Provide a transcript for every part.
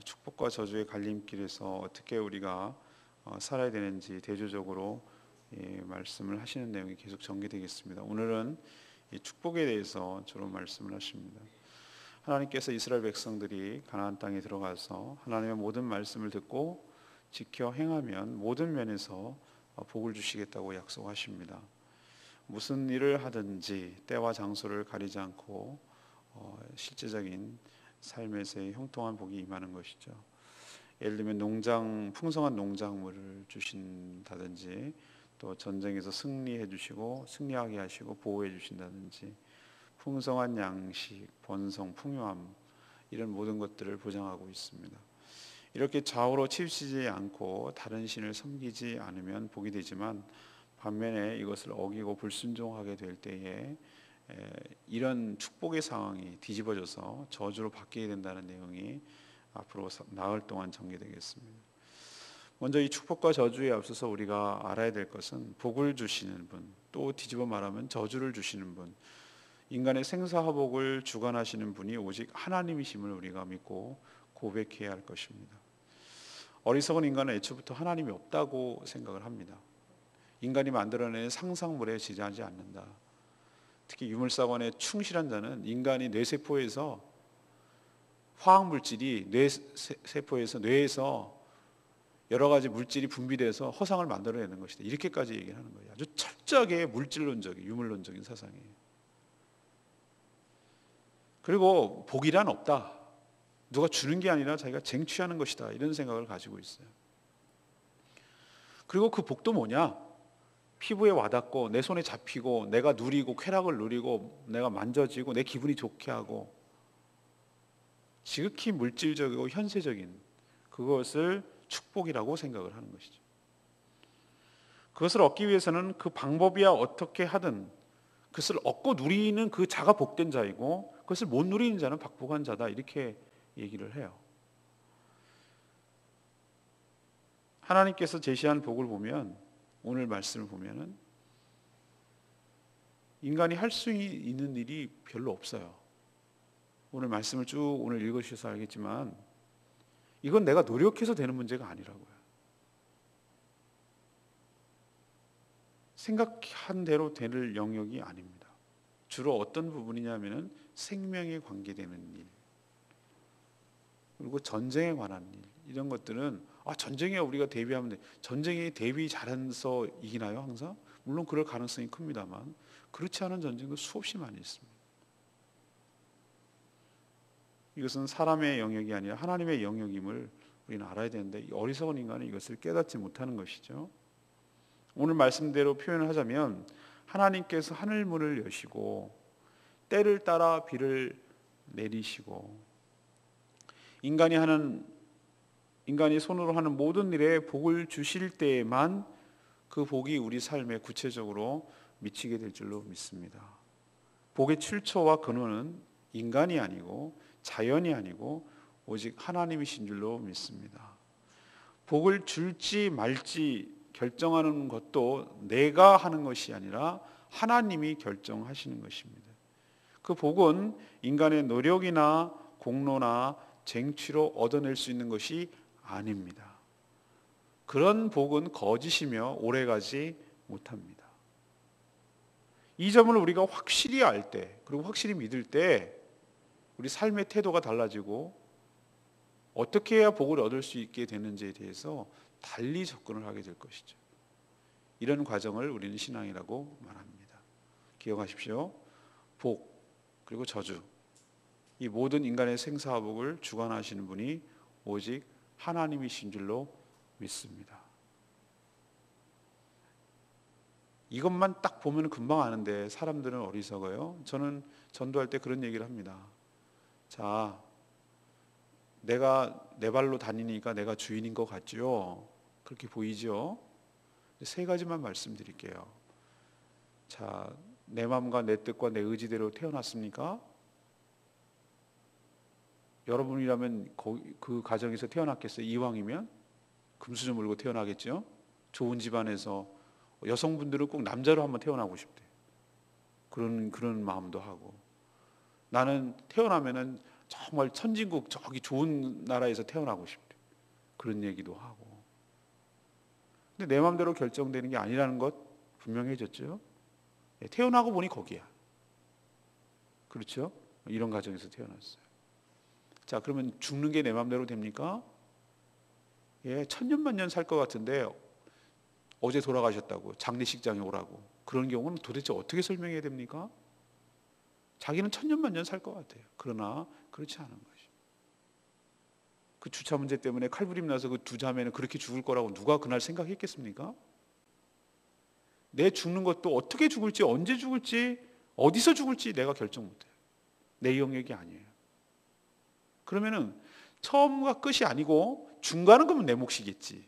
축복과 저주의 갈림길에서 어떻게 우리가 살아야 되는지 대조적으로 말씀을 하시는 내용이 계속 전개되겠습니다. 오늘은 이 축복에 대해서 주로 말씀을 하십니다. 하나님께서 이스라엘 백성들이 가나안 땅에 들어가서 하나님의 모든 말씀을 듣고 지켜 행하면 모든 면에서 복을 주시겠다고 약속하십니다. 무슨 일을 하든지 때와 장소를 가리지 않고 실제적인 삶에서의 형통한 복이 임하는 것이죠. 예를 들면 풍성한 농작물을 주신다든지, 또 전쟁에서 승리해 주시고 승리하게 하시고 보호해 주신다든지, 풍성한 양식, 번성, 풍요함, 이런 모든 것들을 보장하고 있습니다. 이렇게 좌우로 치우치지 않고 다른 신을 섬기지 않으면 복이 되지만, 반면에 이것을 어기고 불순종하게 될 때에 이런 축복의 상황이 뒤집어져서 저주로 바뀌게 된다는 내용이 앞으로 나흘 동안 전개되겠습니다. 먼저 이 축복과 저주에 앞서서 우리가 알아야 될 것은, 복을 주시는 분, 또 뒤집어 말하면 저주를 주시는 분, 인간의 생사화복을 주관하시는 분이 오직 하나님이심을 우리가 믿고 고백해야 할 것입니다. 어리석은 인간은 애초부터 하나님이 없다고 생각을 합니다. 인간이 만들어내는 상상물에 지지하지 않는다. 특히 유물사관에 충실한 자는 인간이 뇌세포에서 화학물질이 뇌에서 여러 가지 물질이 분비돼서 허상을 만들어내는 것이다, 이렇게까지 얘기하는 거예요. 아주 철저하게 물질론적인, 유물론적인 사상이에요. 그리고 복이란 없다, 누가 주는 게 아니라 자기가 쟁취하는 것이다, 이런 생각을 가지고 있어요. 그리고 그 복도 뭐냐? 피부에 와닿고 내 손에 잡히고 내가 누리고 쾌락을 누리고 내가 만져지고 내 기분이 좋게 하고, 지극히 물질적이고 현세적인 그것을 축복이라고 생각을 하는 것이죠. 그것을 얻기 위해서는 그 방법이야 어떻게 하든 그것을 얻고 누리는 그 자가 복된 자이고, 그것을 못 누리는 자는 박복한 자다, 이렇게 얘기를 해요. 하나님께서 제시한 복을 보면, 오늘 말씀을 보면은 인간이 할 수 있는 일이 별로 없어요. 오늘 말씀을 쭉 오늘 읽으셔서 알겠지만, 이건 내가 노력해서 되는 문제가 아니라고요. 생각한 대로 될 영역이 아닙니다. 주로 어떤 부분이냐면은 생명에 관계되는 일, 그리고 전쟁에 관한 일, 이런 것들은 전쟁에 우리가 대비하면 돼. 전쟁에 대비 잘해서 이기나요? 항상? 물론 그럴 가능성이 큽니다만, 그렇지 않은 전쟁도 수없이 많이 있습니다. 이것은 사람의 영역이 아니라 하나님의 영역임을 우리는 알아야 되는데, 어리석은 인간은 이것을 깨닫지 못하는 것이죠. 오늘 말씀대로 표현을 하자면, 하나님께서 하늘문을 여시고 때를 따라 비를 내리시고, 인간이 손으로 하는 모든 일에 복을 주실 때에만 그 복이 우리 삶에 구체적으로 미치게 될 줄로 믿습니다. 복의 출처와 근원은 인간이 아니고 자연이 아니고 오직 하나님이신 줄로 믿습니다. 복을 줄지 말지 결정하는 것도 내가 하는 것이 아니라 하나님이 결정하시는 것입니다. 그 복은 인간의 노력이나 공로나 쟁취로 얻어낼 수 있는 것이 아닙니다. 그런 복은 거짓이며 오래가지 못합니다. 이 점을 우리가 확실히 알 때, 그리고 확실히 믿을 때 우리 삶의 태도가 달라지고, 어떻게 해야 복을 얻을 수 있게 되는지에 대해서 달리 접근을 하게 될 것이죠. 이런 과정을 우리는 신앙이라고 말합니다. 기억하십시오. 복, 그리고 저주, 이 모든 인간의 생사화복을 주관하시는 분이 오직 하나님이신 줄로 믿습니다. 이것만 딱 보면 금방 아는데 사람들은 어리석어요. 저는 전도할 때 그런 얘기를 합니다. 자, 내가 내 발로 다니니까 내가 주인인 것 같죠? 그렇게 보이죠? 세 가지만 말씀드릴게요. 자, 내 마음과 내 뜻과 내 의지대로 태어났습니까? 여러분이라면 그 가정에서 태어났겠어요? 이왕이면 금수저 물고 태어나겠죠? 좋은 집안에서. 여성분들은 꼭 남자로 한번 태어나고 싶대. 그런 마음도 하고, 나는 태어나면은 정말 선진국 저기 좋은 나라에서 태어나고 싶대. 그런 얘기도 하고. 근데 내 마음대로 결정되는 게 아니라는 것 분명해졌죠. 태어나고 보니 거기야. 그렇죠? 이런 가정에서 태어났어요. 자, 그러면 죽는 게 내 마음대로 됩니까? 예, 천년만년 살 것 같은데 어제 돌아가셨다고 장례식장에 오라고 그런 경우는 도대체 어떻게 설명해야 됩니까? 자기는 천년만년 살 것 같아요. 그러나 그렇지 않은 것이. 그 주차 문제 때문에 칼부림 나서 그 두 자매는 그렇게 죽을 거라고 누가 그날 생각했겠습니까? 내 죽는 것도 어떻게 죽을지, 언제 죽을지, 어디서 죽을지 내가 결정 못해요. 내 영역이 아니에요. 그러면은 처음과 끝이 아니고 중간은 그러면 내 몫이겠지.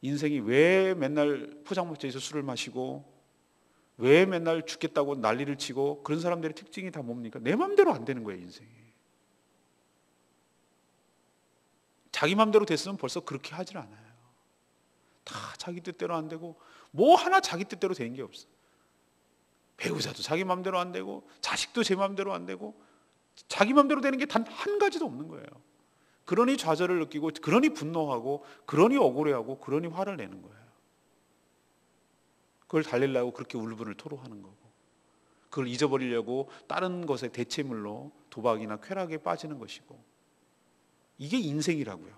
인생이 왜 맨날 포장마차에서 술을 마시고 왜 맨날 죽겠다고 난리를 치고 그런 사람들의 특징이 다 뭡니까? 내 마음대로 안 되는 거예요, 인생이. 자기 마음대로 됐으면 벌써 그렇게 하질 않아요. 다 자기 뜻대로 안 되고 뭐 하나 자기 뜻대로 되는 게 없어. 배우자도 자기 마음대로 안 되고 자식도 제 마음대로 안 되고 자기 마음대로 되는 게 단 한 가지도 없는 거예요. 그러니 좌절을 느끼고 그러니 분노하고 그러니 억울해하고 그러니 화를 내는 거예요. 그걸 달래려고 그렇게 울분을 토로하는 거고 그걸 잊어버리려고 다른 것의 대체물로 도박이나 쾌락에 빠지는 것이고 이게 인생이라고요.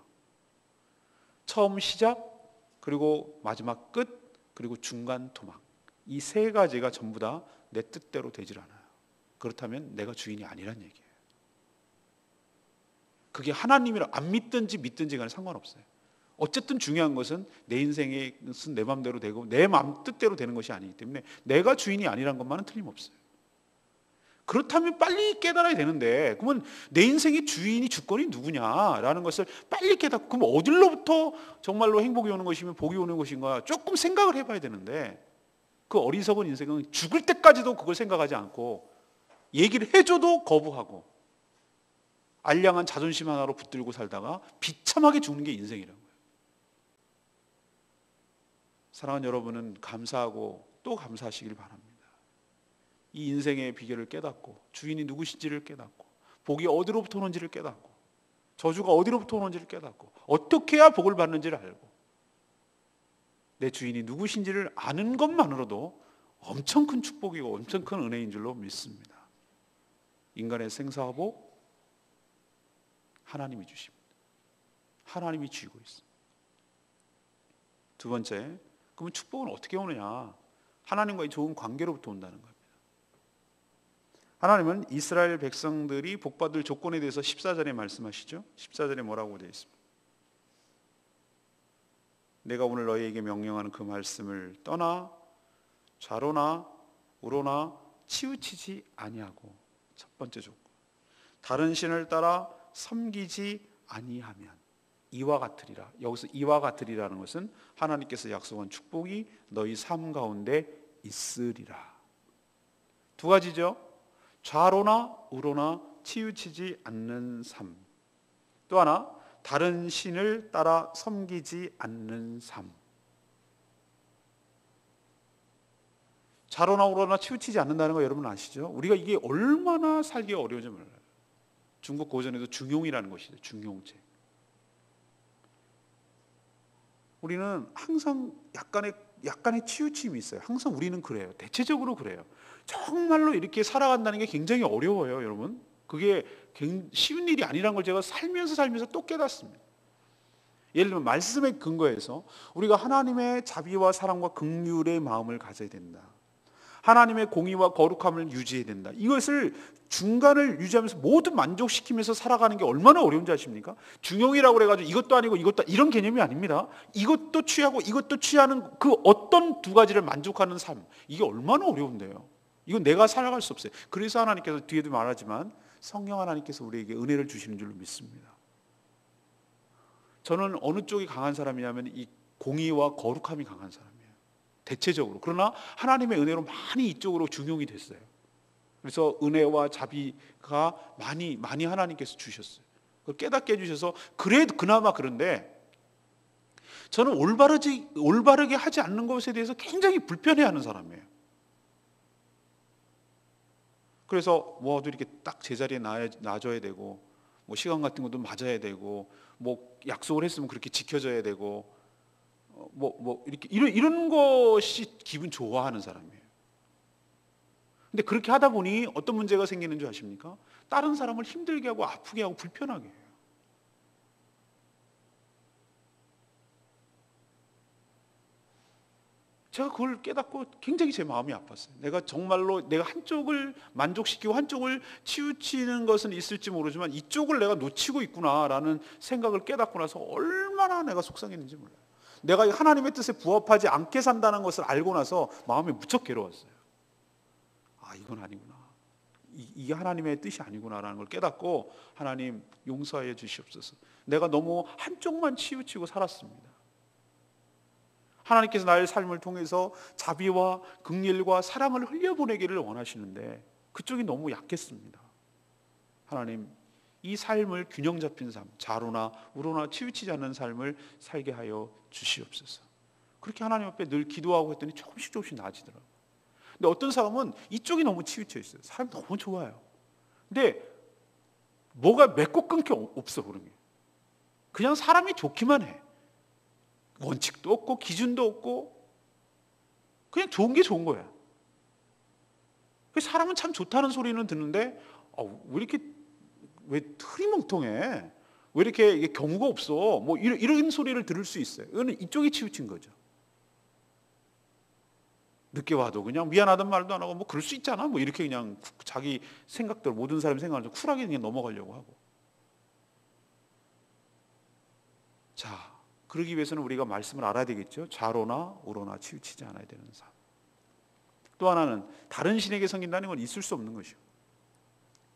처음 시작 그리고 마지막 끝 그리고 중간 도막 이 세 가지가 전부 다 내 뜻대로 되질 않아요. 그렇다면 내가 주인이 아니란 얘기예요. 그게 하나님이라 안 믿든지 믿든지 간에 상관없어요. 어쨌든 중요한 것은 내 인생은 내 마음대로 되고 내 마음 뜻대로 되는 것이 아니기 때문에 내가 주인이 아니란 것만은 틀림없어요. 그렇다면 빨리 깨달아야 되는데 그러면 내 인생의 주인이 주권이 누구냐라는 것을 빨리 깨닫고 그럼 어디로부터 정말로 행복이 오는 것이면 복이 오는 것인가 조금 생각을 해봐야 되는데 그 어리석은 인생은 죽을 때까지도 그걸 생각하지 않고 얘기를 해줘도 거부하고 알량한 자존심 하나로 붙들고 살다가 비참하게 죽는 게 인생이라고요. 사랑하는 여러분은 감사하고 또 감사하시길 바랍니다. 이 인생의 비결을 깨닫고 주인이 누구신지를 깨닫고 복이 어디로부터 오는지를 깨닫고 저주가 어디로부터 오는지를 깨닫고 어떻게 해야 복을 받는지를 알고 내 주인이 누구신지를 아는 것만으로도 엄청 큰 축복이고 엄청 큰 은혜인 줄로 믿습니다. 인간의 생사하복 하나님이 주십니다. 하나님이 쥐고 있습니다. 두 번째, 그러면 축복은 어떻게 오느냐? 하나님과의 좋은 관계로부터 온다는 겁니다. 하나님은 이스라엘 백성들이 복받을 조건에 대해서 14절에 말씀하시죠. 14절에 뭐라고 되어 있습니까? 내가 오늘 너희에게 명령하는 그 말씀을 떠나 좌로나 우로나 치우치지 아니하고 첫 번째 조건 다른 신을 따라 섬기지 아니하면 이와 같으리라. 여기서 이와 같으리라는 것은 하나님께서 약속한 축복이 너희 삶 가운데 있으리라. 두 가지죠. 좌로나 우로나 치우치지 않는 삶. 또 하나 다른 신을 따라 섬기지 않는 삶. 좌로나 우로나 치우치지 않는다는 거 여러분 아시죠? 우리가 이게 얼마나 살기 어려운지 몰라요. 중국 고전에도 중용이라는 것이 있어요. 중용체. 우리는 항상 약간의 치우침이 있어요. 항상 우리는 그래요. 대체적으로 그래요. 정말로 이렇게 살아간다는 게 굉장히 어려워요, 여러분. 그게 쉬운 일이 아니라는 걸 제가 살면서 또 깨닫습니다. 예를 들면 말씀에 근거해서 우리가 하나님의 자비와 사랑과 긍휼의 마음을 가져야 된다. 하나님의 공의와 거룩함을 유지해야 된다. 이것을 중간을 유지하면서 모두 만족시키면서 살아가는 게 얼마나 어려운지 아십니까? 중용이라고 그래가지고 이것도 아니고 이것도 이런 개념이 아닙니다. 이것도 취하고 이것도 취하는 그 어떤 두 가지를 만족하는 삶, 이게 얼마나 어려운데요. 이건 내가 살아갈 수 없어요. 그래서 하나님께서 뒤에도 말하지만 성령 하나님께서 우리에게 은혜를 주시는 줄로 믿습니다. 저는 어느 쪽이 강한 사람이냐면 이 공의와 거룩함이 강한 사람이에요. 대체적으로. 그러나 하나님의 은혜로 많이 이쪽으로 중용이 됐어요. 그래서 은혜와 자비가 많이 하나님께서 주셨어요. 그걸 깨닫게 해주셔서 그래도 그나마 그런데 저는 올바르게 하지 않는 것에 대해서 굉장히 불편해하는 사람이에요. 그래서 뭐도 이렇게 딱 제자리에 놔줘야 되고, 뭐 시간 같은 것도 맞아야 되고, 뭐 약속을 했으면 그렇게 지켜져야 되고, 뭐 이렇게 이런 것이 기분 좋아하는 사람이에요. 근데 그렇게 하다 보니 어떤 문제가 생기는 줄 아십니까? 다른 사람을 힘들게 하고 아프게 하고 불편하게 해요. 제가 그걸 깨닫고 굉장히 제 마음이 아팠어요. 내가 정말로 내가 한쪽을 만족시키고 한쪽을 치우치는 것은 있을지 모르지만 이쪽을 내가 놓치고 있구나라는 생각을 깨닫고 나서 얼마나 내가 속상했는지 몰라요. 내가 하나님의 뜻에 부합하지 않게 산다는 것을 알고 나서 마음이 무척 괴로웠어요. 아, 이건 아니구나. 이게 하나님의 뜻이 아니구나라는 걸 깨닫고, 하나님 용서하여 주시옵소서. 내가 너무 한쪽만 치우치고 살았습니다. 하나님께서 나의 삶을 통해서 자비와 긍휼과 사랑을 흘려보내기를 원하시는데 그쪽이 너무 약했습니다. 하나님, 이 삶을 균형 잡힌 삶, 좌로나 우로나 치우치지 않는 삶을 살게 하여 주시옵소서. 그렇게 하나님 앞에 늘 기도하고 했더니 조금씩 나아지더라고요. 근데 어떤 사람은 이쪽이 너무 치우쳐 있어요. 사람 너무 좋아요. 근데 뭐가 맺고 끊기 없어. 그런 게 그냥 사람이 좋기만 해. 원칙도 없고 기준도 없고 그냥 좋은 게 좋은 거야. 사람은 참 좋다는 소리는 듣는데 왜 이렇게 왜 흐리멍텅해? 왜 이렇게 이게 경우가 없어? 뭐 이런 소리를 들을 수 있어요. 이거는 이쪽이 치우친 거죠. 늦게 와도 그냥 미안하단 말도 안 하고 뭐 그럴 수 있잖아. 뭐 이렇게 그냥 자기 생각대로 모든 사람의 생각을 좀 쿨하게 그냥 넘어가려고 하고. 자, 그러기 위해서는 우리가 말씀을 알아야 되겠죠. 좌로나 우로나 치우치지 않아야 되는 삶. 또 하나는 다른 신에게 섬긴다는 건 있을 수 없는 것이요.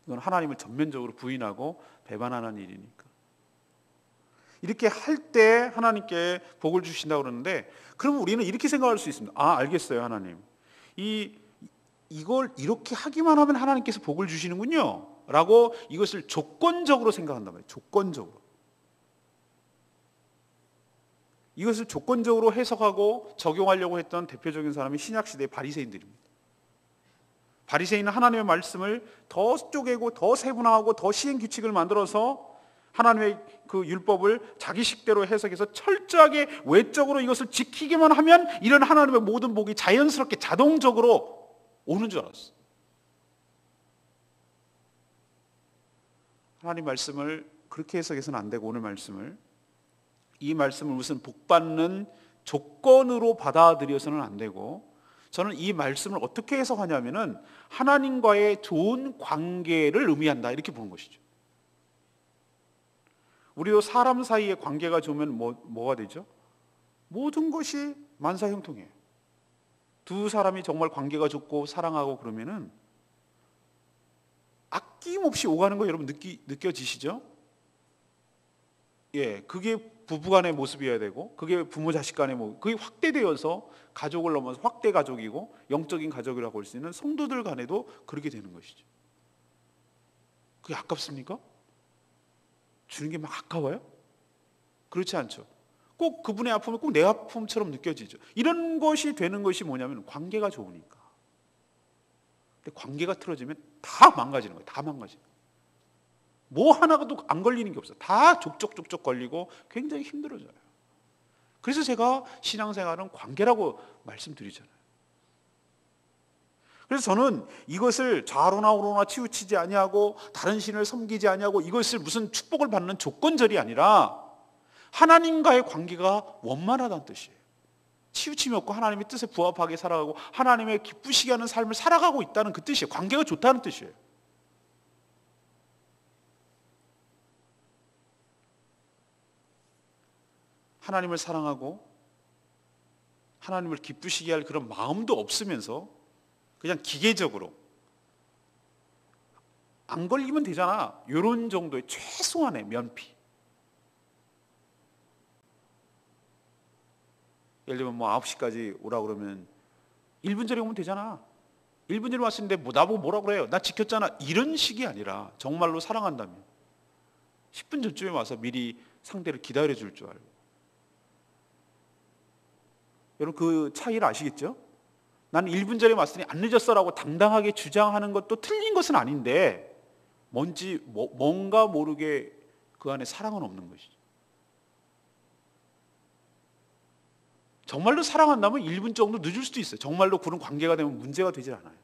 이건 하나님을 전면적으로 부인하고 배반하는 일이니까. 이렇게 할 때 하나님께 복을 주신다고 그러는데, 그럼 우리는 이렇게 생각할 수 있습니다. 아, 알겠어요, 하나님. 이걸 이렇게 하기만 하면 하나님께서 복을 주시는군요. 라고 이것을 조건적으로 생각한단 말이에요. 조건적으로. 이것을 조건적으로 해석하고 적용하려고 했던 대표적인 사람이 신약시대의 바리새인들입니다. 바리새인은 하나님의 말씀을 더 쪼개고 더 세분화하고 더 시행규칙을 만들어서 하나님의 그 율법을 자기 식대로 해석해서 철저하게 외적으로 이것을 지키기만 하면 이런 하나님의 모든 복이 자연스럽게 자동적으로 오는 줄 알았어. 하나님 말씀을 그렇게 해석해서는 안 되고, 오늘 말씀을 이 말씀을 무슨 복받는 조건으로 받아들여서는 안 되고, 저는 이 말씀을 어떻게 해석하냐면은 하나님과의 좋은 관계를 의미한다, 이렇게 보는 것이죠. 우리도 사람 사이의 관계가 좋으면 뭐가 되죠? 모든 것이 만사형통해요. 두 사람이 정말 관계가 좋고 사랑하고 그러면은 아낌없이 오가는 거 여러분 느껴지시죠? 예, 그게 부부간의 모습이어야 되고, 그게 부모 자식 간의 모습, 그게 확대되어서 가족을 넘어서 확대 가족이고 영적인 가족이라고 할 수 있는 성도들 간에도 그렇게 되는 것이죠. 그게 아깝습니까? 주는 게 막 아까워요? 그렇지 않죠. 꼭 그분의 아픔이 꼭 내 아픔처럼 느껴지죠. 이런 것이 되는 것이 뭐냐면 관계가 좋으니까. 근데 관계가 틀어지면 다 망가지는 거예요. 다 망가지는 거예요. 뭐 하나도 안 걸리는 게 없어요. 다 족족족족 걸리고 굉장히 힘들어져요. 그래서 제가 신앙생활은 관계라고 말씀드리잖아요. 그래서 저는 이것을 좌로나 우로나 치우치지 아니하고 다른 신을 섬기지 아니하고 이것을 무슨 축복을 받는 조건절이 아니라 하나님과의 관계가 원만하다는 뜻이에요. 치우침이 없고 하나님의 뜻에 부합하게 살아가고 하나님의 기쁘시게 하는 삶을 살아가고 있다는 그 뜻이에요. 관계가 좋다는 뜻이에요. 하나님을 사랑하고 하나님을 기쁘시게 할 그런 마음도 없으면서 그냥 기계적으로 안 걸리면 되잖아, 이런 정도의 최소한의 면피. 예를 들면 9시까지 오라 그러면 1분 전에 오면 되잖아. 1분 전에 왔는데 나보고 뭐라 그래요? 나 지켰잖아. 이런 식이 아니라 정말로 사랑한다면 10분 전쯤에 와서 미리 상대를 기다려 줄 줄 알고. 여러분 그 차이를 아시겠죠? 나는 1분 전에 왔으니 안 늦었어라고 당당하게 주장하는 것도 틀린 것은 아닌데 뭔가 모르게 그 안에 사랑은 없는 것이죠. 정말로 사랑한다면 1분 정도 늦을 수도 있어요. 정말로 그런 관계가 되면 문제가 되질 않아요.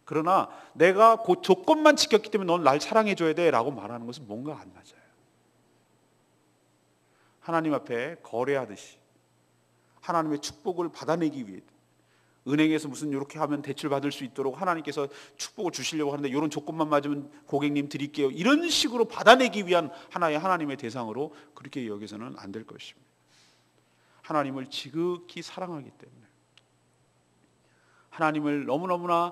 그러나 내가 그 조건만 지켰기 때문에 넌 날 사랑해줘야 돼 라고 말하는 것은 뭔가 안 맞아요. 하나님 앞에 거래하듯이 하나님의 축복을 받아내기 위해 은행에서 무슨 이렇게 하면 대출 받을 수 있도록 하나님께서 축복을 주시려고 하는데 이런 조건만 맞으면 고객님 드릴게요, 이런 식으로 받아내기 위한 하나의 하나님의 대상으로 그렇게 여기서는 안 될 것입니다. 하나님을 지극히 사랑하기 때문에, 하나님을 너무너무나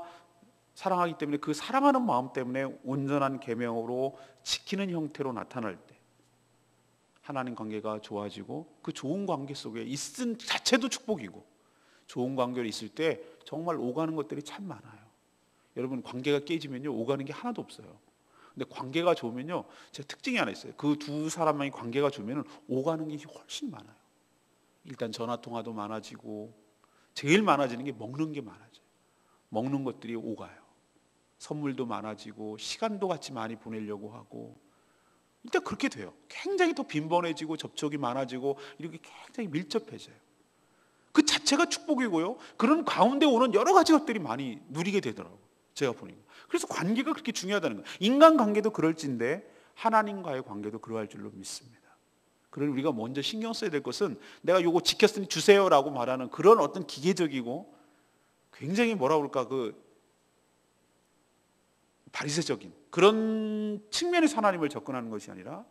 사랑하기 때문에 그 사랑하는 마음 때문에 온전한 계명으로 지키는 형태로 나타날 때 하나님 관계가 좋아지고, 그 좋은 관계 속에 있은 자체도 축복이고, 좋은 관계로 있을 때 정말 오가는 것들이 참 많아요. 여러분, 관계가 깨지면요 오가는 게 하나도 없어요. 근데 관계가 좋으면요, 제 특징이 하나 있어요. 그 두 사람의 관계가 좋으면 오가는 게 훨씬 많아요. 일단 전화 통화도 많아지고, 제일 많아지는 게 먹는 게 많아져요. 먹는 것들이 오가요. 선물도 많아지고, 시간도 같이 많이 보내려고 하고, 일단 그렇게 돼요. 굉장히 더 빈번해지고, 접촉이 많아지고, 이렇게 굉장히 밀접해져요. 그 자체가 축복이고요, 그런 가운데 오는 여러 가지 것들이 많이 누리게 되더라고요, 제가 보니까. 그래서 관계가 그렇게 중요하다는 거예요. 인간관계도 그럴진데 하나님과의 관계도 그러할 줄로 믿습니다. 그러니 우리가 먼저 신경 써야 될 것은 내가 요거 지켰으니 주세요라고 말하는 그런 어떤 기계적이고 굉장히 뭐라 그럴까, 그 바리새적인 그런 측면에서 하나님을 접근하는 것이 아니라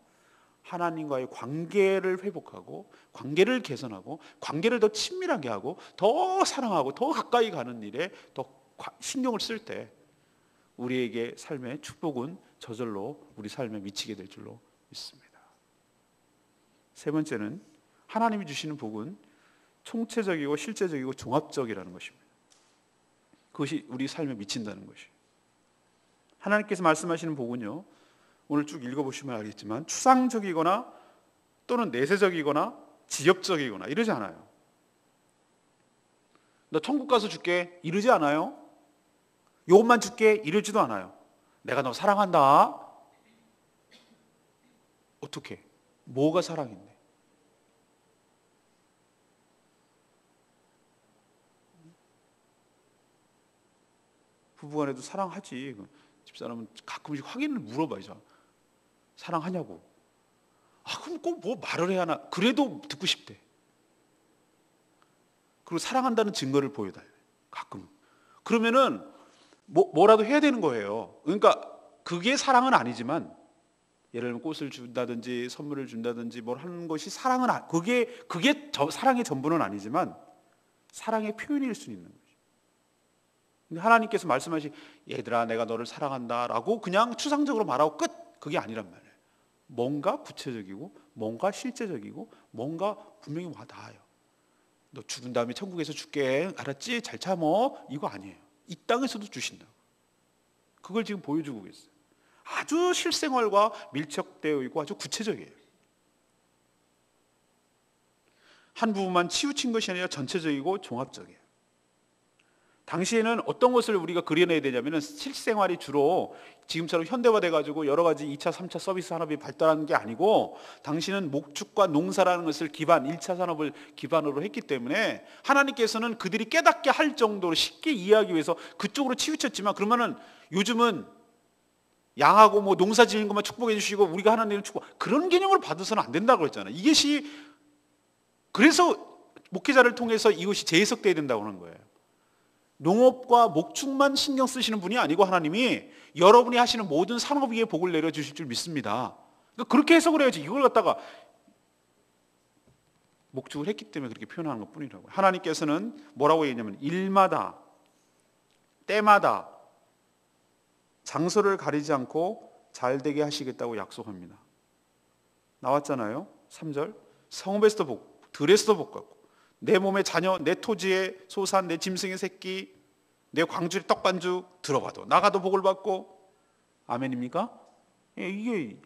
하나님과의 관계를 회복하고, 관계를 개선하고, 관계를 더 친밀하게 하고, 더 사랑하고, 더 가까이 가는 일에 더 신경을 쓸 때 우리에게 삶의 축복은 저절로 우리 삶에 미치게 될 줄로 믿습니다. 세 번째는, 하나님이 주시는 복은 총체적이고 실제적이고 종합적이라는 것입니다. 그것이 우리 삶에 미친다는 것이에요. 하나님께서 말씀하시는 복은요, 오늘 쭉 읽어보시면 알겠지만 추상적이거나 또는 내세적이거나 지역적이거나 이러지 않아요. 너 천국 가서 줄게 이러지 않아요. 요것만 줄게 이러지도 않아요. 내가 너 사랑한다. 어떻게? 뭐가 사랑인데? 부부간에도 사랑하지. 집사람은 가끔씩 확인을 물어봐야죠. 사랑하냐고. 그럼 꼭 뭐 말을 해야 하나? 그래도 듣고 싶대. 그리고 사랑한다는 증거를 보여달래, 가끔. 그러면은 뭐라도 해야 되는 거예요. 그러니까 그게 사랑은 아니지만, 예를 들면 꽃을 준다든지 선물을 준다든지 뭘 하는 것이 사랑은 그게 사랑의 전부는 아니지만 사랑의 표현일 수 있는 거죠. 근데 하나님께서 말씀하신 얘들아 내가 너를 사랑한다 라고 그냥 추상적으로 말하고 끝, 그게 아니란 말이에요. 뭔가 구체적이고 뭔가 실제적이고 뭔가 분명히 와닿아요. 너 죽은 다음에 천국에서 줄게, 알았지? 잘 참어. 이거 아니에요. 이 땅에서도 주신다고. 그걸 지금 보여주고 계세요. 아주 실생활과 밀착되어 있고 아주 구체적이에요. 한 부분만 치우친 것이 아니라 전체적이고 종합적이에요. 당시에는 어떤 것을 우리가 그려내야 되냐면, 실생활이 주로 지금처럼 현대화돼 가지고 여러 가지 2차, 3차 서비스 산업이 발달한 게 아니고, 당시는 목축과 농사라는 것을 1차 산업을 기반으로 했기 때문에 하나님께서는 그들이 깨닫게 할 정도로 쉽게 이해하기 위해서 그쪽으로 치우쳤지만, 그러면은 요즘은 양하고 뭐 농사 지는 것만 축복해 주시고 우리가 하나님을 축복, 그런 개념으로 받아서는 안 된다고 했잖아요. 이것이, 그래서 목회자를 통해서 이것이 재해석돼야 된다고 하는 거예요. 농업과 목축만 신경 쓰시는 분이 아니고 하나님이 여러분이 하시는 모든 산업 위에 복을 내려주실 줄 믿습니다. 그러니까 그렇게 해석을 해야지, 이걸 갖다가 목축을 했기 때문에 그렇게 표현하는 것 뿐이라고요. 하나님께서는 뭐라고 얘기하냐면 일마다 때마다 장소를 가리지 않고 잘되게 하시겠다고 약속합니다. 나왔잖아요. 3절. 성읍에서도 복, 들에서도 복 받고, 내 몸의 자녀, 내 토지의 소산, 내 짐승의 새끼, 내 광주의 떡반죽 들어가도 나가도 복을 받고. 아멘입니까? 이게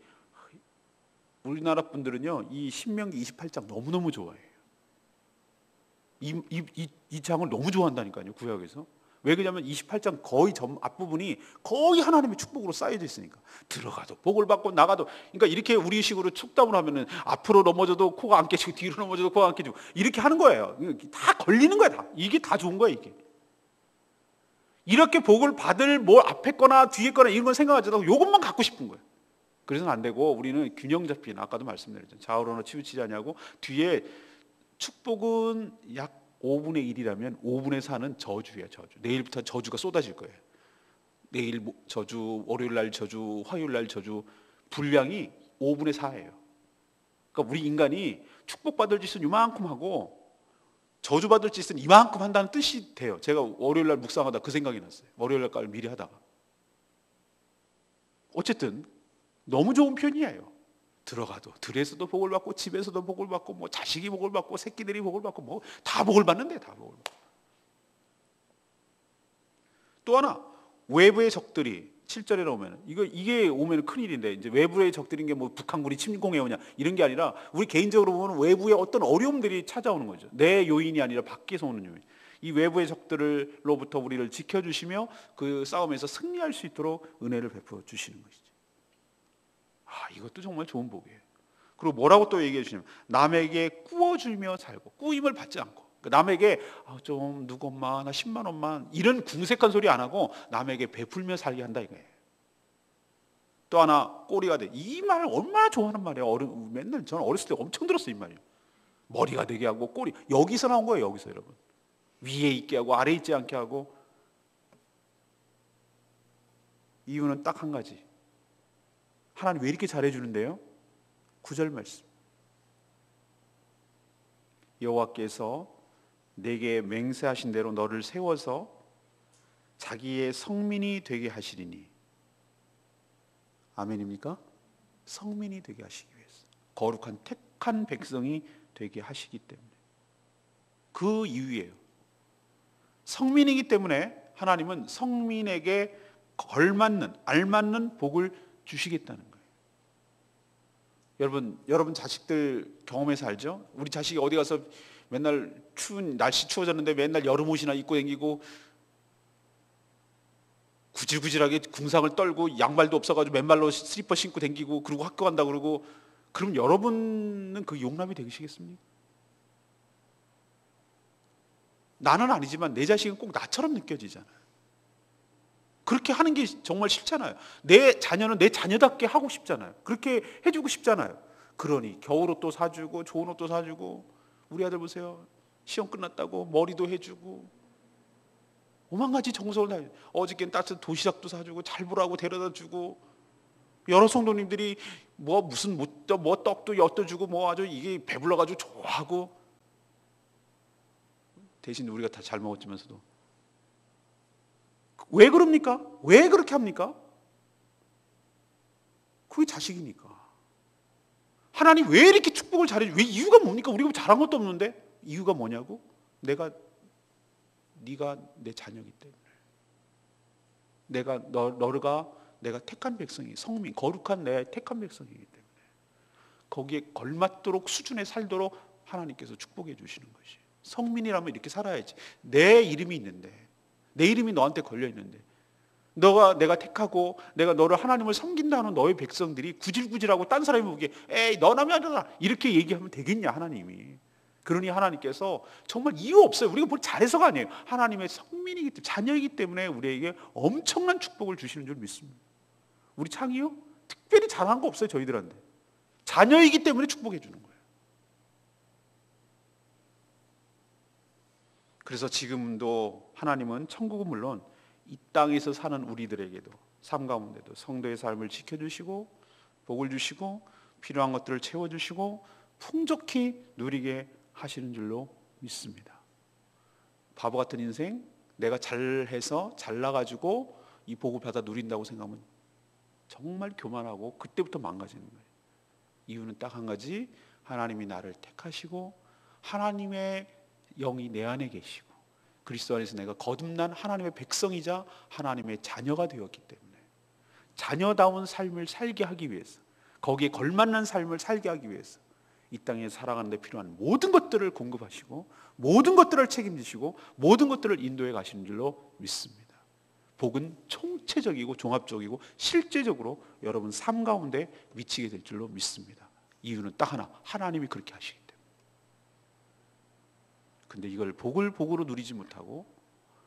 우리나라 분들은요 이 신명기 28장 너무너무 좋아해요. 이 장을 너무 좋아한다니까요, 구약에서. 왜 그러냐면 28장 거의 앞부분이 거의 하나님의 축복으로 쌓여져 있으니까. 들어가도 복을 받고 나가도. 그러니까 이렇게 우리식으로 축담을 하면은 앞으로 넘어져도 코가 안 깨지고 뒤로 넘어져도 코가 안 깨지고 이렇게 하는 거예요. 다 걸리는 거야, 다. 이게 다 좋은 거야, 이게. 이렇게 복을 받을 뭐 앞에 거나 뒤에 거나 이런 건 생각하지 않고 이것만 갖고 싶은 거예요. 그래서는 안 되고 우리는 균형 잡힌, 아까도 말씀드렸죠. 좌우로나 치우치지 않냐고. 뒤에 축복은 약 5분의 1이라면 5분의 4는 저주예요, 저주. 내일부터 저주가 쏟아질 거예요. 내일 저주, 월요일 날 저주, 화요일 날 저주. 분량이 5분의 4예요. 그러니까 우리 인간이 축복받을 짓은 이만큼 하고 저주받을 짓은 이만큼 한다는 뜻이 돼요. 제가 월요일 날 묵상하다 그 생각이 났어요. 월요일 날 걸 미리 하다가. 어쨌든 너무 좋은 편이에요. 들어가도 들에서도 복을 받고 집에서도 복을 받고 뭐 자식이 복을 받고 새끼들이 복을 받고 뭐 다 복을 받는데, 다 복을 받고. 또 하나, 외부의 적들이 7절에 오면 이게 오면 큰일인데, 이제 외부의 적들인 게 뭐 북한군이 침공해 오냐 이런 게 아니라 우리 개인적으로 보면 외부의 어떤 어려움들이 찾아오는 거죠. 내 요인이 아니라 밖에서 오는 요인. 이 외부의 적들로부터 우리를 지켜주시며 그 싸움에서 승리할 수 있도록 은혜를 베풀어 주시는 것이죠. 이것도 정말 좋은 복이에요. 그리고 뭐라고 또 얘기해 주시냐면 남에게 꾸어주며 살고, 꾸임을 받지 않고, 남에게 좀 누구 엄마 나 10만 원만 이런 궁색한 소리 안 하고 남에게 베풀며 살게 한다 이거예요. 또 하나, 꼬리가 돼. 이 말 얼마나 좋아하는 말이에요. 맨날 저는 어렸을 때 엄청 들었어요, 이 말이요. 머리가 되게 하고 꼬리. 여기서 나온 거예요, 여기서. 여러분, 위에 있게 하고 아래 있지 않게 하고. 이유는 딱 한 가지. 하나님 왜 이렇게 잘해주는데요? 9절 말씀. 여호와께서 내게 맹세하신 대로 너를 세워서 자기의 성민이 되게 하시리니. 아멘입니까? 성민이 되게 하시기 위해서, 거룩한 택한 백성이 되게 하시기 때문에. 그 이유예요. 성민이기 때문에 하나님은 성민에게 걸맞는, 알맞는 복을 주시겠다는 거예요. 여러분 자식들 경험해서 알죠? 우리 자식이 어디 가서 맨날 날씨 추워졌는데 맨날 여름 옷이나 입고 다니고 구질구질하게 궁상을 떨고 양말도 없어가지고 맨발로 슬리퍼 신고 다니고 그리고 학교 간다 그러고, 그럼 여러분은 그 용납이 되시겠습니까? 나는 아니지만 내 자식은 꼭 나처럼 느껴지잖아요. 그렇게 하는 게 정말 싫잖아요. 내 자녀는 내 자녀답게 하고 싶잖아요. 그렇게 해주고 싶잖아요. 그러니 겨울옷도 사주고 좋은 옷도 사주고, 우리 아들 보세요. 시험 끝났다고 머리도 해주고 오만 가지 정성을 다 해주고, 어저께는 따뜻한 도시락도 사주고 잘 보라고 데려다주고, 여러 성도님들이 무슨 떡도 엿떠주고 뭐 아주 이게 배불러가지고 좋아하고, 대신 우리가 다 잘 먹었지만서도. 왜 그럽니까? 왜 그렇게 합니까? 그게 자식이니까. 하나님 왜 이렇게 축복을 잘해줘? 왜? 이유가 뭡니까? 우리가 잘한 것도 없는데. 이유가 뭐냐고? 네가 내 자녀이기 때문에. 내가 택한 백성이, 성민, 거룩한 내 택한 백성이기 때문에 거기에 걸맞도록 수준에 살도록 하나님께서 축복해 주시는 것이. 성민이라면 이렇게 살아야지. 내 이름이 있는데, 내 이름이 너한테 걸려 있는데, 내가 택하고 내가 너를 하나님을 섬긴다는 너의 백성들이 구질구질하고 딴 사람이 보기에 에이 너나면 아니라 이렇게 얘기하면 되겠냐, 하나님이. 그러니 하나님께서 정말 이유 없어요. 우리가 뭘 잘해서가 아니에요. 하나님의 성민이기 때문에, 자녀이기 때문에 우리에게 엄청난 축복을 주시는 줄 믿습니다. 우리 창이요? 특별히 잘한 거 없어요, 저희들한테. 자녀이기 때문에 축복해 주는 거예요. 그래서 지금도 하나님은, 천국은 물론 이 땅에서 사는 우리들에게도, 삶 가운데도 성도의 삶을 지켜주시고 복을 주시고 필요한 것들을 채워주시고 풍족히 누리게 하시는 줄로 믿습니다. 바보 같은 인생, 내가 잘해서 잘나가지고 이 복을 받아 누린다고 생각하면 정말 교만하고 그때부터 망가지는 거예요. 이유는 딱 한 가지. 하나님이 나를 택하시고 하나님의 영이 내 안에 계시고 그리스도 안에서 내가 거듭난 하나님의 백성이자 하나님의 자녀가 되었기 때문에, 자녀다운 삶을 살게 하기 위해서, 거기에 걸맞는 삶을 살게 하기 위해서 이 땅에 살아가는 데 필요한 모든 것들을 공급하시고 모든 것들을 책임지시고 모든 것들을 인도해 가시는 줄로 믿습니다. 복은 총체적이고 종합적이고 실제적으로 여러분 삶 가운데 미치게 될 줄로 믿습니다. 이유는 딱 하나, 하나님이 그렇게 하시기 때문에. 근데 이걸 복을 복으로 누리지 못하고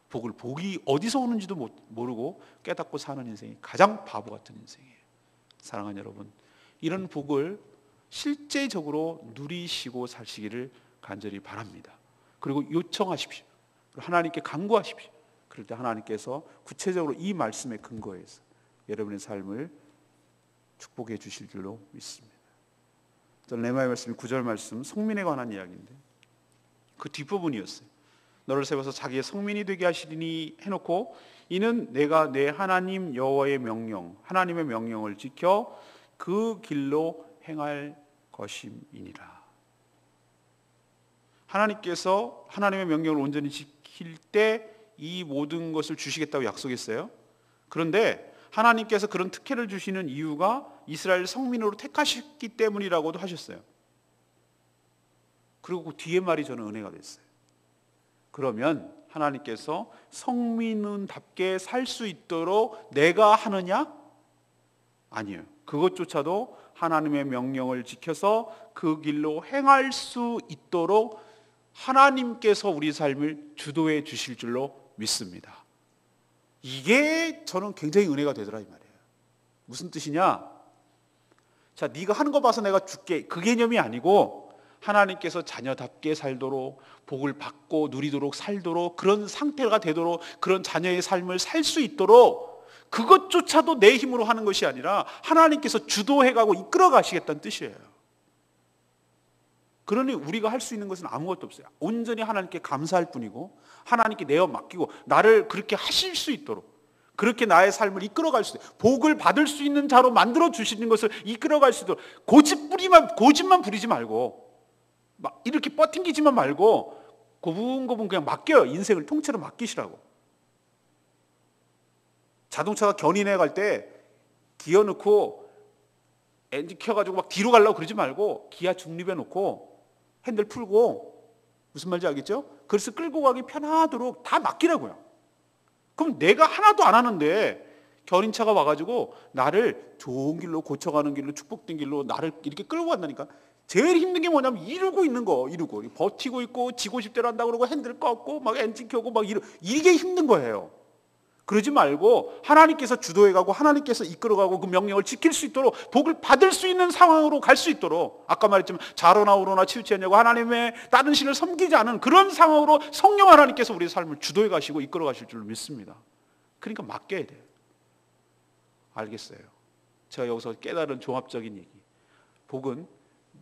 복이 어디서 오는지도 모르고 깨닫고 사는 인생이 가장 바보 같은 인생이에요. 사랑하는 여러분, 이런 복을 실제적으로 누리시고 사시기를 간절히 바랍니다. 그리고 요청하십시오. 하나님께 간구하십시오. 그럴 때 하나님께서 구체적으로 이 말씀에 근거해서 여러분의 삶을 축복해 주실 줄로 믿습니다. 레마의 말씀이 9절 말씀, 성민에 관한 이야기인데 그 뒷부분이었어요. 너를 세워서 자기의 성민이 되게 하시리니 해놓고 이는 내가 내 하나님 여호와의 명령, 하나님의 명령을 지켜 그 길로 행할 것임이니라. 하나님께서 하나님의 명령을 온전히 지킬 때 이 모든 것을 주시겠다고 약속했어요. 그런데 하나님께서 그런 특혜를 주시는 이유가 이스라엘 성민으로 택하셨기 때문이라고도 하셨어요. 그리고 그 뒤에 말이 저는 은혜가 됐어요. 그러면 하나님께서 성민답게 살 수 있도록 내가 하느냐? 아니에요. 그것조차도 하나님의 명령을 지켜서 그 길로 행할 수 있도록 하나님께서 우리 삶을 주도해 주실 줄로 믿습니다. 이게 저는 굉장히 은혜가 되더라 이 말이에요. 무슨 뜻이냐? 자, 네가 하는 거 봐서 내가 줄게, 그 개념이 아니고 하나님께서 자녀답게 살도록 복을 받고 누리도록 살도록 그런 상태가 되도록 그런 자녀의 삶을 살 수 있도록 그것조차도 내 힘으로 하는 것이 아니라 하나님께서 주도해가고 이끌어 가시겠다는 뜻이에요. 그러니 우리가 할 수 있는 것은 아무것도 없어요. 온전히 하나님께 감사할 뿐이고 하나님께 내어 맡기고 나를 그렇게 하실 수 있도록 그렇게 나의 삶을 이끌어갈 수 있도록 복을 받을 수 있는 자로 만들어 주시는 것을 이끌어갈 수 있도록 고집만 부리지 말고 막 이렇게 뻗팅기지만 말고 고분고분 그냥 맡겨요. 인생을 통째로 맡기시라고. 자동차가 견인해 갈 때 기어 넣고 엔진 켜가지고 막 뒤로 가려고 그러지 말고 기아 중립에 놓고 핸들 풀고, 무슨 말인지 알겠죠? 그래서 끌고 가기 편하도록 다 맡기라고요. 그럼 내가 하나도 안 하는데 견인차가 와가지고 나를 좋은 길로 고쳐가는 길로 축복된 길로 나를 이렇게 끌고 간다니까. 제일 힘든 게 뭐냐면 이러고 있는 거, 이러고 버티고 있고 지고 싶대로 한다고 그러고 핸들 꺾고 막 엔진 켜고 막 이게 힘든 거예요. 그러지 말고 하나님께서 주도해가고 하나님께서 이끌어가고 그 명령을 지킬 수 있도록 복을 받을 수 있는 상황으로 갈 수 있도록, 아까 말했지만 자로나 우로나 치우치 않냐고 하나님의 다른 신을 섬기지 않은 그런 상황으로 성령 하나님께서 우리의 삶을 주도해 가시고 이끌어 가실 줄 믿습니다. 그러니까 맡겨야 돼요. 알겠어요. 제가 여기서 깨달은 종합적인 얘기, 복은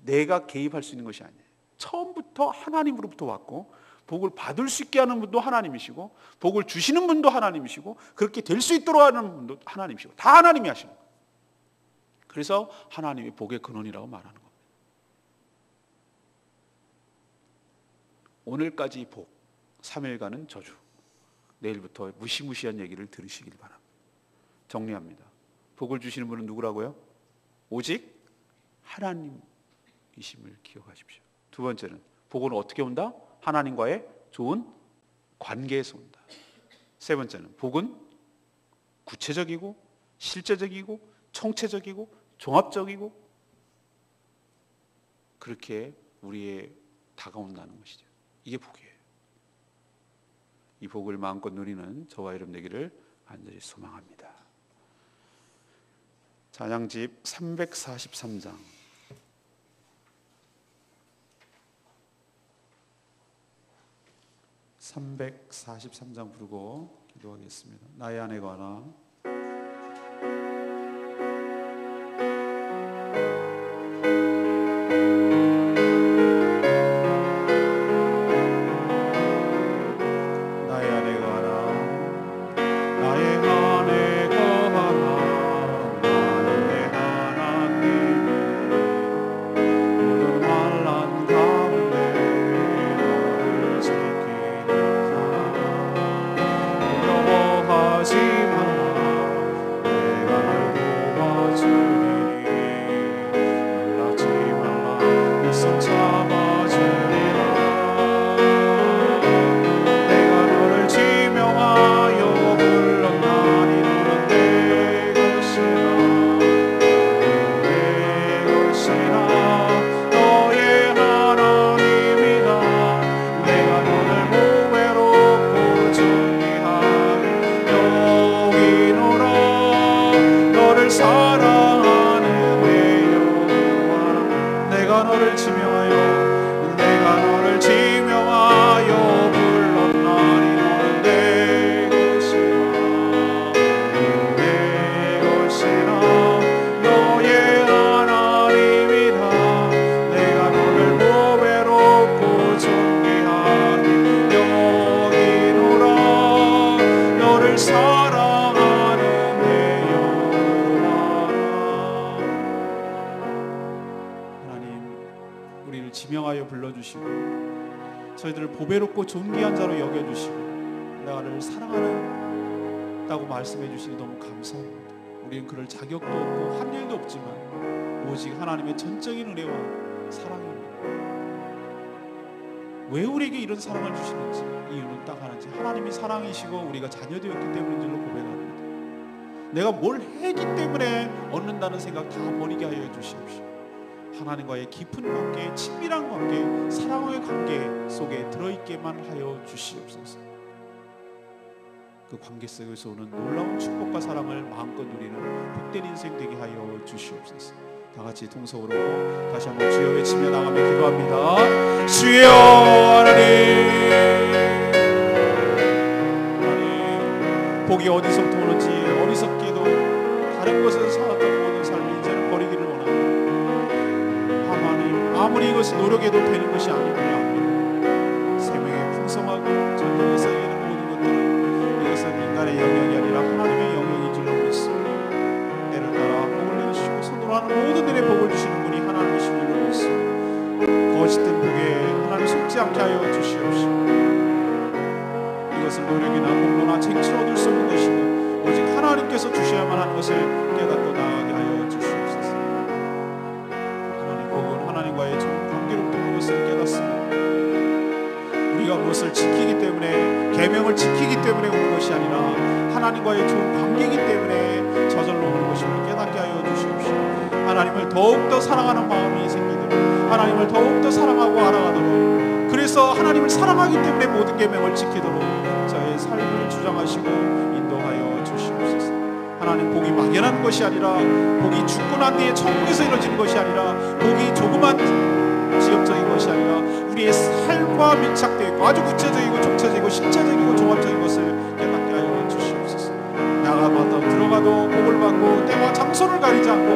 내가 개입할 수 있는 것이 아니에요. 처음부터 하나님으로부터 왔고 복을 받을 수 있게 하는 분도 하나님이시고 복을 주시는 분도 하나님이시고 그렇게 될 수 있도록 하는 분도 하나님이시고 다 하나님이 하시는 거예요. 그래서 하나님이 복의 근원이라고 말하는 겁니다. 오늘까지 복, 3일간은 저주, 내일부터 무시무시한 얘기를 들으시길 바랍니다. 정리합니다. 복을 주시는 분은 누구라고요? 오직 하나님이심을 기억하십시오. 두 번째는 복은 어떻게 온다? 하나님과의 좋은 관계에서 온다. 세 번째는 복은 구체적이고 실제적이고 총체적이고 종합적이고 그렇게 우리에 다가온다는 것이죠. 이게 복이에요. 이 복을 마음껏 누리는 저와 여러분 되기를 간절히 소망합니다. 찬양집 343장 343장 부르고 기도하겠습니다. 나의 안에 관하 하지 마라. 내가 너를 지명하여 불렀나니 너는 내 것이라 너의 하나님이라. 내가 너를 보배롭고 존귀하니 여기노라. 너를 사랑하는 내 여호와. 하나님, 우리를 지명하여 불러주시고 저희들을 보배롭고 존귀한 자로 여겨주시고 나를 사랑한다고 말씀해 주시니 너무 감사합니다. 우리는 그럴 자격도 없고 한 일도 없지만 오직 하나님의 전적인 은혜와 사랑입니다. 왜 우리에게 이런 사랑을 주시는지 이유는 딱 하나지, 하나님이 사랑이시고 우리가 자녀되었기 때문인 줄로 고백합니다. 내가 뭘 했기 때문에 얻는다는 생각 다 버리게 하여 주시옵시오. 하나님과의 깊은 관계, 친밀한 관계, 사랑의 관계 속에 들어있게만 하여 주시옵소서. 그 관계 속에서 오는 놀라운 축복과 사랑을 마음껏 누리는 복된 인생 되게 하여 주시옵소서. 다 같이 통성으로 다시 한번 주여 외치며 나가며 기도합니다. 주여 하나님, 복이 어디서부터 오는지 어리석게도 다른 곳에서 살았던 모든 삶을 이제는 버리기를 원합니다. 아무리 이것이 노력해도 되는 것이 아니구나 합니다. 생명의 풍성하고 전능에서 이르는 모든 것들은 이것은 인간의 영역이 아니라 하나님의 영역인 줄로 믿습니다. 때를 따라 복을 내주시고 손으로 하는 모든 일에 복을 주시는 분이 하나님이신 줄로 믿습니다. 거짓된 복에 하나님 속지 않게 하여 주시옵시고 이것은 노력이나 공로나 쟁취로 얻을 수 없는 것이고 오직 하나님께서 주셔야만 하는 것을 깨닫고 나아가게 하여 주시옵소서. 하나님과의 좋은 관계로부터 그것을 깨닫습니다. 우리가 무엇을 지키기 때문에, 계명을 지키기 때문에 오는 것이 아니라 하나님과의 좋은 관계이기 때문에 저절로 오는 것임을 깨닫게 하여 주시옵시오. 하나님을 더욱더 사랑하는 마음이 생기도록, 하나님을 더욱더 사랑하고 알아가도록, 그래서 하나님을 사랑하기 때문에 모든 계명을 지키도록 저의 삶을 주장하시고 인도하여 주시옵소서. 하나님, 복이 막연한 것이 아니라, 복이 죽고 난 뒤에 천국에서 이루어지는 것이 아니라, 복이 조그만 지역적인 것이 아니라 우리의 삶과 밀착되어 있고 아주 구체적이고 총체적이고 실체적이고 종합적인 것을 깨닫게 하여 주시옵소서. 나가마다 들어가도 복을 받고 때와 장소를 가리지 않고,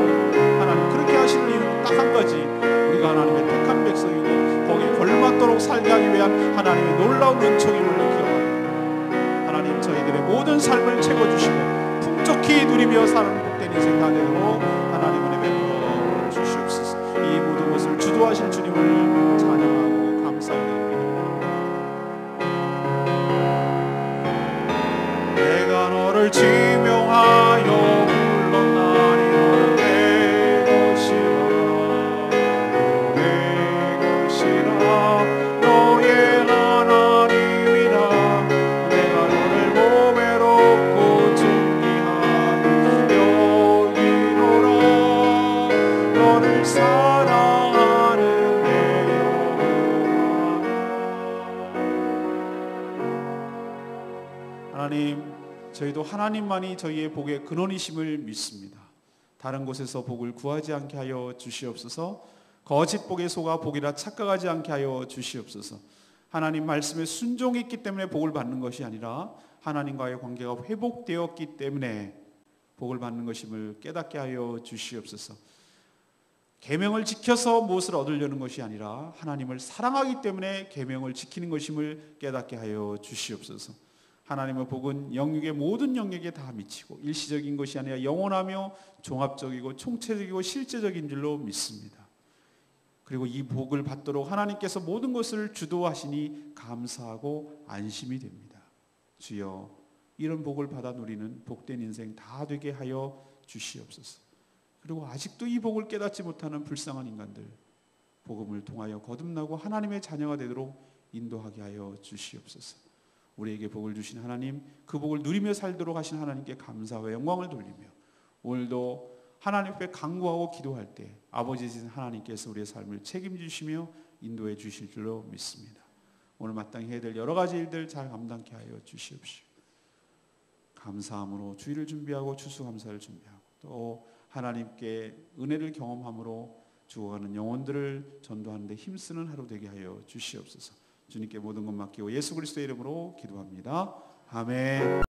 하나님 그렇게 하시는 이유는 딱 한 가지, 우리가 하나님의 택한 백성이고 거기에 걸맞도록 살게 하기 위한 하나님의 놀라운 은총임을 기억합니다. 하나님, 저희들의 모든 삶을 채워주시고 풍족히 누리며 사는 복된 인생 다 되도록 하나님 은혜 베풀어 주시옵소서. 이 모든 것을 주도하실 주님을 찬양하고 감사드립니다. 내가 너를 지명하여 불렀나니 너는 내 것이라 너의 하나님이라. 내가 너를 보배롭고 너를 사랑하는 내 여호와. 하나님, 저희도 하나님만이 저희의 복의 근원이심을 믿습니다. 다른 곳에서 복을 구하지 않게 하여 주시옵소서. 거짓 복에 속아 복이라 착각하지 않게 하여 주시옵소서. 하나님 말씀에 순종했기 때문에 복을 받는 것이 아니라 하나님과의 관계가 회복되었기 때문에 복을 받는 것임을 깨닫게 하여 주시옵소서. 계명을 지켜서 무엇을 얻으려는 것이 아니라 하나님을 사랑하기 때문에 계명을 지키는 것임을 깨닫게 하여 주시옵소서. 하나님의 복은 영역의 모든 영역에 다 미치고 일시적인 것이 아니라 영원하며 종합적이고 총체적이고 실제적인 줄로 믿습니다. 그리고 이 복을 받도록 하나님께서 모든 것을 주도하시니 감사하고 안심이 됩니다. 주여, 이런 복을 받아 누리는 복된 인생 다 되게 하여 주시옵소서. 그리고 아직도 이 복을 깨닫지 못하는 불쌍한 인간들, 복음을 통하여 거듭나고 하나님의 자녀가 되도록 인도하게 하여 주시옵소서. 우리에게 복을 주신 하나님, 그 복을 누리며 살도록 하신 하나님께 감사와 영광을 돌리며 오늘도 하나님 앞에 간구하고 기도할 때 아버지이신 하나님께서 우리의 삶을 책임지시며 인도해 주실 줄로 믿습니다. 오늘 마땅히 해야 될 여러 가지 일들 잘 감당케 하여 주시옵시오. 감사함으로 주일을 준비하고 추수감사를 준비하고 또 하나님께 은혜를 경험함으로 죽어가는 영혼들을 전도하는 데 힘쓰는 하루 되게 하여 주시옵소서. 주님께 모든 것 맡기고 예수 그리스도의 이름으로 기도합니다. 아멘.